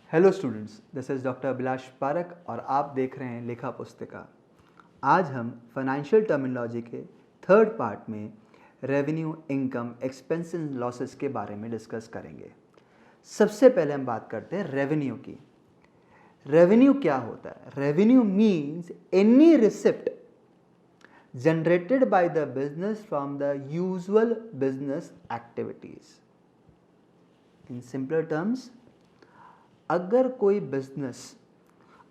Hello students, this is doctor Abhilash park और आप देख रहे हैं लेखा पुस्तिका। आज हम फाइनेंशियल टर्मिनोलॉजी के थर्ड पार्ट में revenue, income, expense and losses के बारे में डिस्कस करेंगे। सबसे पहले हम बात करते हैं रेवेन्यू की। रेवेन्यू क्या होता है? Revenue means any receipt generated by the business from the usual business activities. In simple terms, अगर कोई बिजनेस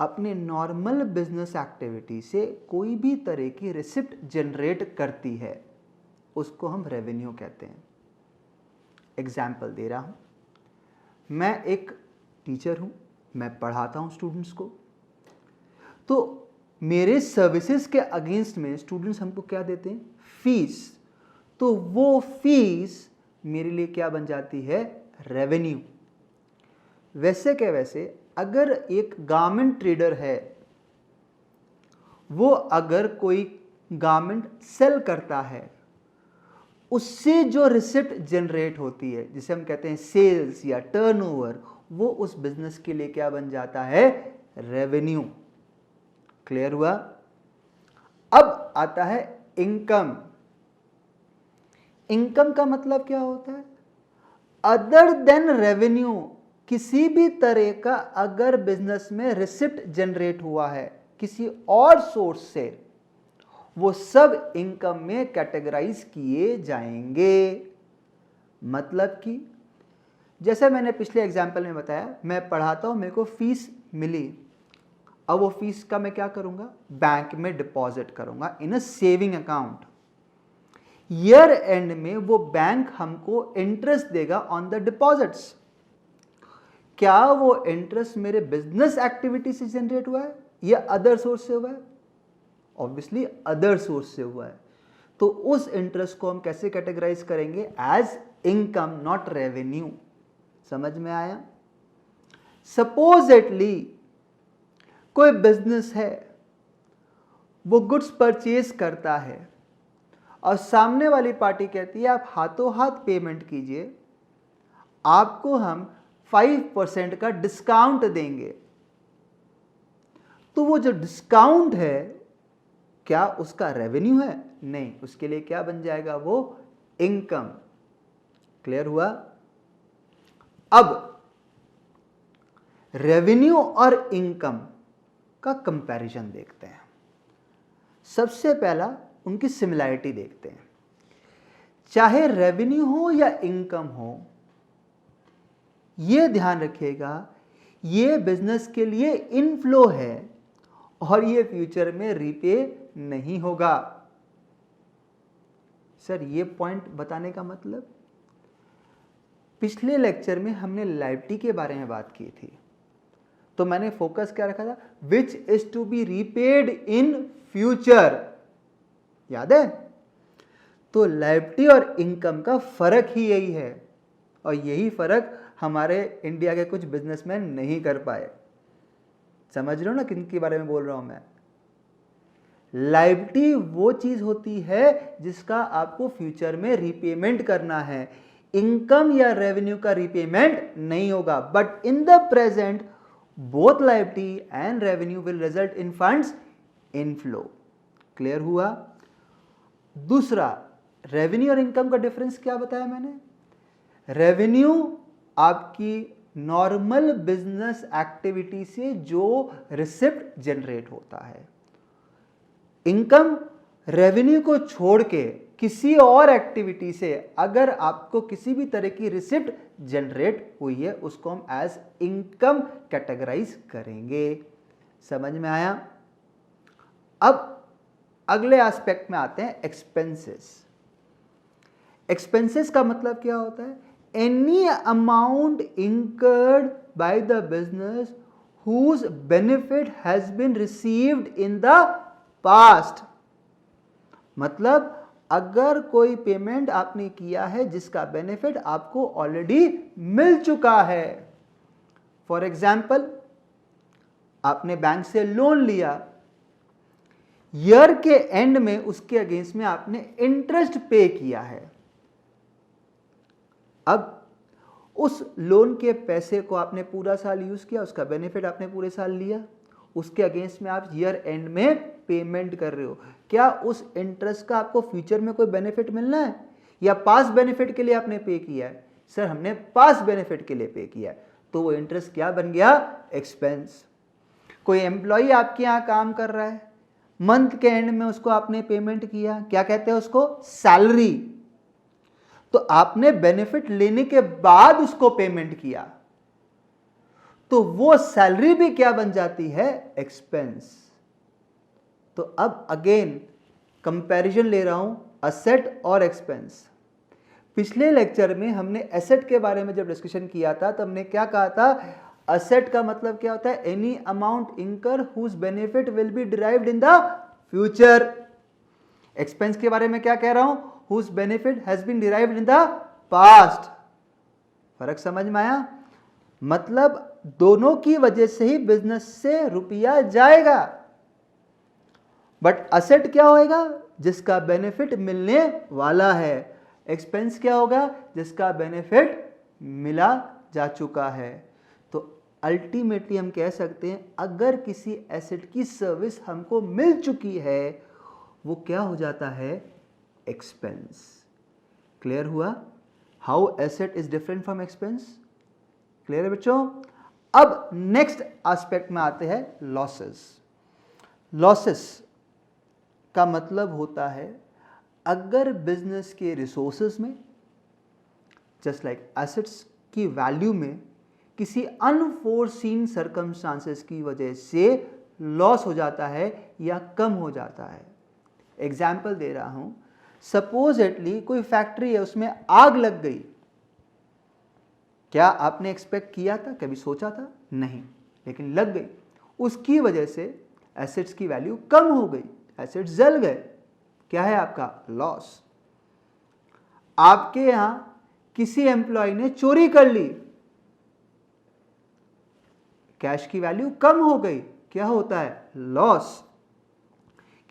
अपने नॉर्मल बिजनेस एक्टिविटी से कोई भी तरह की रिसिप्ट जनरेट करती है, उसको हम रेवेन्यू कहते हैं। एग्जाम्पल दे रहा हूं, मैं एक टीचर हूं, मैं पढ़ाता हूं स्टूडेंट्स को, तो मेरे सर्विसेज के अगेंस्ट में स्टूडेंट्स हमको क्या देते हैं? फीस। तो वो फीस मेरे लिए क्या बन जाती है? रेवेन्यू। वैसे के वैसे अगर एक गारमेंट ट्रेडर है, वो अगर कोई गारमेंट सेल करता है, उससे जो रिसिप्ट जनरेट होती है, जिसे हम कहते हैं सेल्स या टर्नओवर, वो उस बिजनेस के लिए क्या बन जाता है? रेवेन्यू। क्लियर हुआ? अब आता है इनकम। इनकम का मतलब क्या होता है? अदर देन रेवेन्यू, किसी भी तरह का अगर बिजनेस में रिसिप्ट जनरेट हुआ है किसी और सोर्स से, वो सब इनकम में कैटेगराइज किए जाएंगे। मतलब कि जैसे मैंने पिछले एग्जाम्पल में बताया, मैं पढ़ाता हूं, मेरे को फीस मिली। अब वो फीस का मैं क्या करूंगा? बैंक में डिपॉजिट करूंगा in a saving account. Year end में वो बैंक हमको इंटरेस्ट देगा ऑन द डिपॉजिट्स। क्या वो इंटरेस्ट मेरे बिजनेस एक्टिविटी से जनरेट हुआ है या अदर सोर्स से हुआ है? ऑब्वियसली अदर सोर्स से हुआ है। तो उस इंटरेस्ट को हम कैसे कैटेगराइज करेंगे? As income, not revenue. समझ में आया? सपोजिटली कोई बिजनेस है, वो गुड्स परचेज करता है और सामने वाली पार्टी कहती है आप हाथों हाथ पेमेंट कीजिए, आपको हम 5% का डिस्काउंट देंगे। तो वो जो डिस्काउंट है, क्या उसका रेवेन्यू है? नहीं, उसके लिए क्या बन जाएगा? वो इनकम। क्लियर हुआ? अब रेवेन्यू और इनकम का कंपैरिजन देखते हैं। सबसे पहला उनकी सिमिलैरिटी देखते हैं। चाहे रेवेन्यू हो या इनकम हो, ये ध्यान रखिएगा, ये बिजनेस के लिए इनफ्लो है और ये फ्यूचर में रीपे नहीं होगा। सर, ये पॉइंट बताने का मतलब, पिछले लेक्चर में हमने लायबिलिटी के बारे में बात की थी, तो मैंने फोकस क्या रखा था? Which is to be repaid in future. याद है? तो लायबिलिटी और इनकम का फर्क ही यही है, और यही फर्क हमारे इंडिया के कुछ बिजनेसमैन नहीं कर पाए। समझ रहे हो ना किन के बारे में बोल रहा हूं मैं? लायबिलिटी वो चीज होती है जिसका आपको फ्यूचर में रीपेमेंट करना है। इनकम या रेवेन्यू का रीपेमेंट नहीं होगा, but in the present both liability and revenue will result in funds inflow. Clear हुआ? दूसरा, रेवेन्यू और इनकम का डिफरेंस क्या बताया मैंने? रेवेन्यू आपकी नॉर्मल बिजनेस एक्टिविटी से जो रिसिप्ट जनरेट होता है। इनकम रेवेन्यू को छोड़ के किसी और एक्टिविटी से अगर आपको किसी भी तरह की रिसिप्ट जनरेट हुई है, उसको हम एज इनकम कैटेगराइज करेंगे। समझ में आया? अब अगले एस्पेक्ट में आते हैं, एक्सपेंसेस। एक्सपेंसेस का मतलब क्या होता है? Any amount incurred by the business whose benefit has been received in the past. मतलब अगर कोई पेमेंट आपने किया है जिसका बेनिफिट आपको ऑलरेडी मिल चुका है। फॉर एग्जाम्पल, आपने बैंक से लोन लिया, ईयर के एंड में उसके अगेंस्ट में आपने इंटरेस्ट पे किया है। अब उस लोन के पैसे को आपने पूरा साल यूज किया, उसका बेनिफिट आपने पूरे साल लिया, उसके अगेंस्ट में आप ईयर एंड में पेमेंट कर रहे हो। क्या उस इंटरेस्ट का आपको फ्यूचर में कोई बेनिफिट मिलना है, या पास बेनिफिट के लिए आपने पे किया है? सर हमने पास बेनिफिट के लिए पे किया है, तो वो इंटरेस्ट क्या बन गया? एक्सपेंस। कोई एम्प्लॉय आपके यहां काम कर रहा है, मंथ के एंड में उसको आपने पेमेंट किया, क्या कहते हैं उसको? सैलरी। तो आपने बेनिफिट लेने के बाद उसको पेमेंट किया, तो वो सैलरी भी क्या बन जाती है? एक्सपेंस। तो अब अगेन कंपैरिजन ले रहा हूं असेट और एक्सपेंस। पिछले लेक्चर में हमने एसेट के बारे में जब डिस्कशन किया था तो हमने क्या कहा था? असेट का मतलब क्या होता है? Any amount incur whose benefit will be derived in the future. Expense के बारे में क्या कह रहा हूं? Whose benefit has been derived in the past. फर्क समझ में आया? मतलब दोनों की वजह से ही बिजनेस से रुपया जाएगा, बट असेट क्या होएगा? जिसका बेनिफिट मिलने वाला है। एक्सपेंस क्या होगा? जिसका बेनिफिट मिला जा चुका है। तो अल्टीमेटली हम कह सकते हैं अगर किसी एसेट की सर्विस हमको मिल चुकी है, वो क्या हो जाता है? एक्सपेंस। क्लियर हुआ how asset is different from expense? Clear है बच्चों? अब नेक्स्ट एस्पेक्ट में आते हैं लॉसेस। लॉसेस का मतलब होता है अगर बिजनेस के रिसोर्सेज में, जस्ट लाइक एसेट्स की वैल्यू में, किसी अनफोर्सीन सर्कमस्टांसेस की वजह से लॉस हो जाता है या कम हो जाता है। एग्जाम्पल दे रहा हूं, सपोजेटली कोई फैक्ट्री है, उसमें आग लग गई। क्या आपने एक्सपेक्ट किया था? कभी सोचा था? नहीं, लेकिन लग गई। उसकी वजह से एसेट्स की वैल्यू कम हो गई, एसेट्स जल गए। क्या है आपका? लॉस। आपके यहां किसी एम्प्लॉय ने चोरी कर ली, कैश की वैल्यू कम हो गई, क्या होता है? लॉस।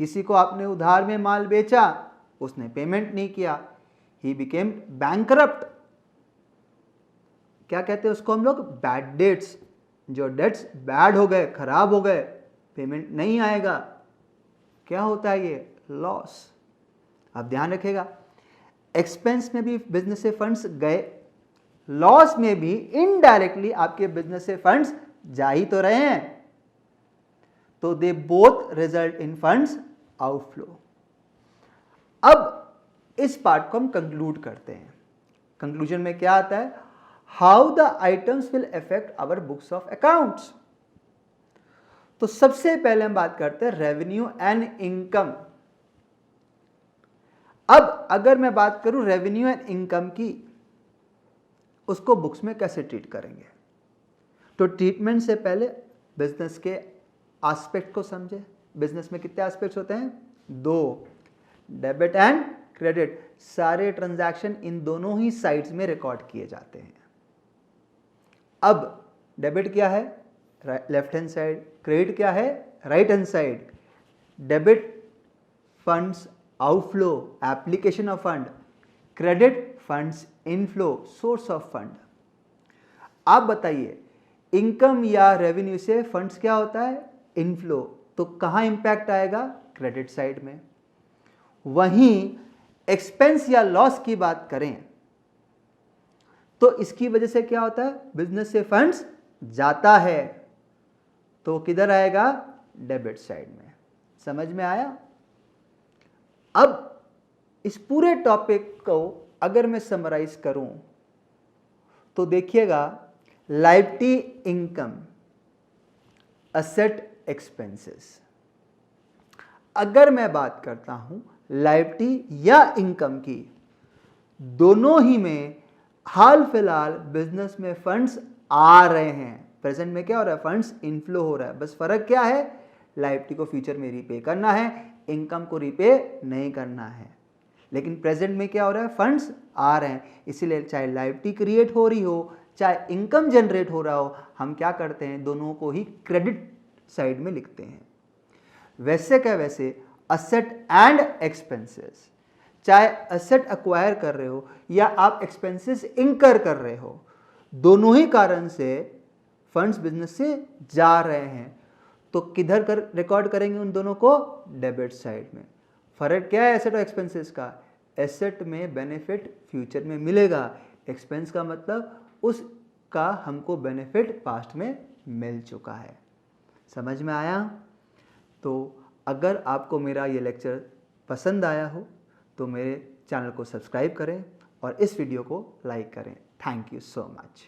किसी को आपने उधार में माल बेचा, उसने पेमेंट नहीं किया, ही बिकेम बैंकरप्ट। क्या कहते हैं उसको हम लोग? Bad debts. जो डेट्स बैड हो गए, खराब हो गए, पेमेंट नहीं आएगा, क्या होता है? ये लॉस। आप ध्यान रखिएगा, एक्सपेंस में भी बिजनेस से फंड्स गए, लॉस में भी इनडायरेक्टली आपके बिजनेस से फंड्स जा ही तो रहे हैं, तो they both result in funds outflow. अब इस पार्ट को हम कंक्लूड करते हैं। कंक्लूजन में क्या आता है? How the items will affect our books of accounts. तो सबसे पहले हम बात करते हैं रेवेन्यू एंड इनकम। अब अगर मैं बात करूं रेवेन्यू एंड इनकम की, उसको बुक्स में कैसे ट्रीट करेंगे? तो ट्रीटमेंट से पहले बिजनेस के एस्पेक्ट को समझे। बिजनेस में कितने एस्पेक्ट्स होते हैं? 2, डेबिट एंड क्रेडिट। सारे ट्रांजैक्शन इन दोनों ही साइड्स में रिकॉर्ड किए जाते हैं। अब डेबिट क्या है? Left hand side. क्रेडिट क्या है? Right hand side. Debit funds outflow, application of fund. Credit funds inflow, source of fund. आप बताइए, इनकम या रेवेन्यू से फंड्स क्या होता है? इनफ्लो। तो कहां इंपैक्ट आएगा? क्रेडिट साइड में। वहीं एक्सपेंस या लॉस की बात करें तो इसकी वजह से क्या होता है? बिजनेस से फंड्स जाता है, तो किधर आएगा? डेबिट साइड में। समझ में आया? अब इस पूरे टॉपिक को अगर मैं समराइज करूं तो देखिएगा, लायबिलिटी इनकम, असेट एक्सपेंसेस। अगर मैं बात करता हूं लायबिलिटी या इनकम की, दोनों ही में हाल फिलहाल बिजनेस में फंड्स आ रहे हैं। प्रेजेंट में क्या हो रहा है? फंड्स इनफ्लो हो रहा है। बस फर्क क्या है? लायबिलिटी को फ्यूचर में रीपे करना है, इनकम को रीपे नहीं करना है। लेकिन प्रेजेंट में क्या हो रहा है? फंड्स आ रहे हैं। इसीलिए चाहे लायबिलिटी क्रिएट हो रही हो, चाहे इनकम जनरेट हो रहा हो, हम क्या करते हैं? दोनों को ही क्रेडिट साइड में लिखते हैं। वैसे क्या वैसे असेट एंड एक्सपेंसेस, चाहे असेट अक्वायर कर रहे हो या आप एक्सपेंसेस इंकर कर रहे हो, दोनों ही कारण से फंड्स बिजनेस से जा रहे हैं, तो किधर कर रिकॉर्ड करेंगे उन दोनों को? डेबिट साइड में। फर्क क्या है एसेट और एक्सपेंसेस का? एसेट में बेनिफिट फ्यूचर में मिलेगा, एक्सपेंस का मतलब उसका हमको बेनिफिट पास्ट में मिल चुका है। समझ में आया? तो अगर आपको मेरा ये लेक्चर पसंद आया हो तो मेरे चैनल को सब्सक्राइब करें और इस वीडियो को लाइक करें। Thank you so much.